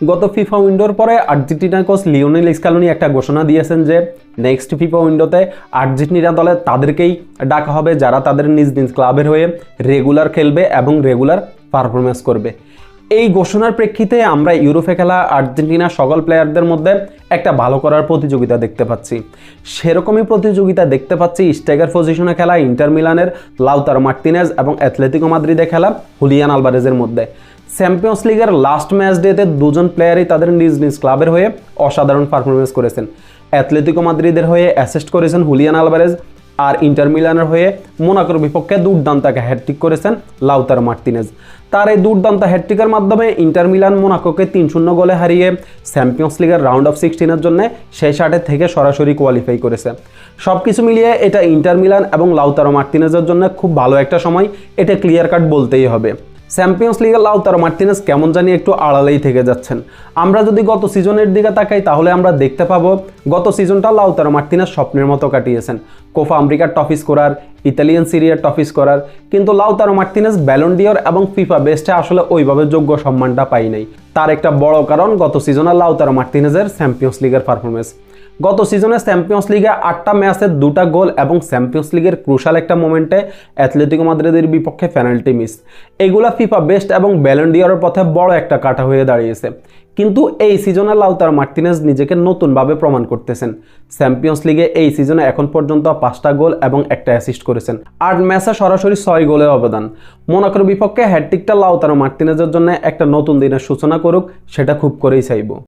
গত ফিফা উইন্ডোর পরে আর্জেন্টিনা কোচ লিওনেল স্ক্যালোনি একটা ঘোষণা দিয়েছেন যে নেক্সট ফিফা উইন্ডোতে আর্জেন্টিনা দলে তাদেরকেই ডাকা হবে যারা তাদের নিজ নিজ ক্লাবের হয়ে রেগুলার খেলবে এবং রেগুলার পারফরমেন্স করবে। এই ঘোষণার প্রেক্ষিতে আমরা ইউরোপে খেলা আর্জেন্টিনার সকল প্লেয়ারদের মধ্যে একটা ভালো করার প্রতিযোগিতা দেখতে পাচ্ছি। সেরকমই প্রতিযোগিতা দেখতে পাচ্ছি স্ট্রাইকার পজিশনে খেলা ইন্টার মিলানের লাউতারো মার্টিনেজ এবং অ্যাথলেটিকো মাদ্রিদে খেলা হুলিয়ান আলভারেজের মধ্যে। চ্যাম্পিয়ন্স লিগের লাস্ট ম্যাচ ডেতে দুজন প্লেয়ারই তাদের নিজ নিজ ক্লাবের হয়ে অসাধারণ পারফরমেন্স করেছেন। অ্যাথলেটিকো মাদ্রিদের হয়ে অ্যাসিস্ট করেছেন হুলিয়ান আলভারেজ, আর ইন্টার মিলানের হয়ে মোনাকোর বিপক্ষে দুর্দান্ত একটা হ্যাটট্রিক করেছেন লাউতারো মার্টিনেজ। তার এই দুর্দান্ত হ্যাটট্রিকের মাধ্যমে ইন্টার মিলান মোনাকোকে 3-0 গোলে হারিয়ে চ্যাম্পিয়ন্স লিগের রাউন্ড অফ 16-এর জন্য শেষ 8 থেকে সরাসরি কোয়ালিফাই করেছে। সব কিছু মিলিয়ে এটা ইন্টার মিলান এবং লাউতারো মার্টিনেজের জন্য খুব ভালো একটা সময়, এটা ক্লিয়ার কাট বলতেই হবে। চ্যাম্পিয়ন্স লিগের লাউতারো মার্টিনেজ কেমন জানি একটু আড়ালেই থেকে যাচ্ছেন। আমরা যদি গত সিজনের দিকে তাকাই তাহলে আমরা দেখতে পাবো গত সিজনটা লাউতারো মার্টিনেজ স্বপ্নের মতো কাটিয়েছেন, কোপা আমেরিকার টপ স্কোরার, ইতালিয়ান সিরিয়ার টপ স্কোরার, কিন্তু লাউতারো মার্টিনেজ ব্যালন ডিওর এবং ফিফা বেস্টে আসলে ওইভাবে যোগ্য সম্মানটা পাই নাই। তার একটা বড় কারণ গত সিজনের লাউতারো মার্টিনেজের চ্যাম্পিয়ন্স লিগের পারফরমেন্স। গত সিজনে চ্যাম্পিয়ন্স লিগে 8টা ম্যাচে 2টা গোল এবং চ্যাম্পিয়ন্স লিগের ক্রুশাল একটা মোমেন্টে অ্যাথলেটিকো মাদ্রিদের বিপক্ষে পেনাল্টি মিস, এগুলা ফিফা বেস্ট এবং ব্যালন ডিওরের পথে বড় একটা কাটা হয়ে দাঁড়িয়েছে। কিন্তু এই সিজনে লাউতারো মার্টিনেজ নিজেকে নতুনভাবে প্রমাণ করতেছেন। চ্যাম্পিয়ন্স লিগে এই সিজনে এখন পর্যন্ত 5টা গোল এবং একটা অ্যাসিস্ট করেছেন, 8 ম্যাচে সরাসরি 6 গোলের অবদান। মোনাকোর বিপক্ষে হ্যাটট্রিকটা লাউতারো মার্টিনেজের জন্য একটা নতুন দিনের সূচনা করুক, সেটা খুব করেই চাইব।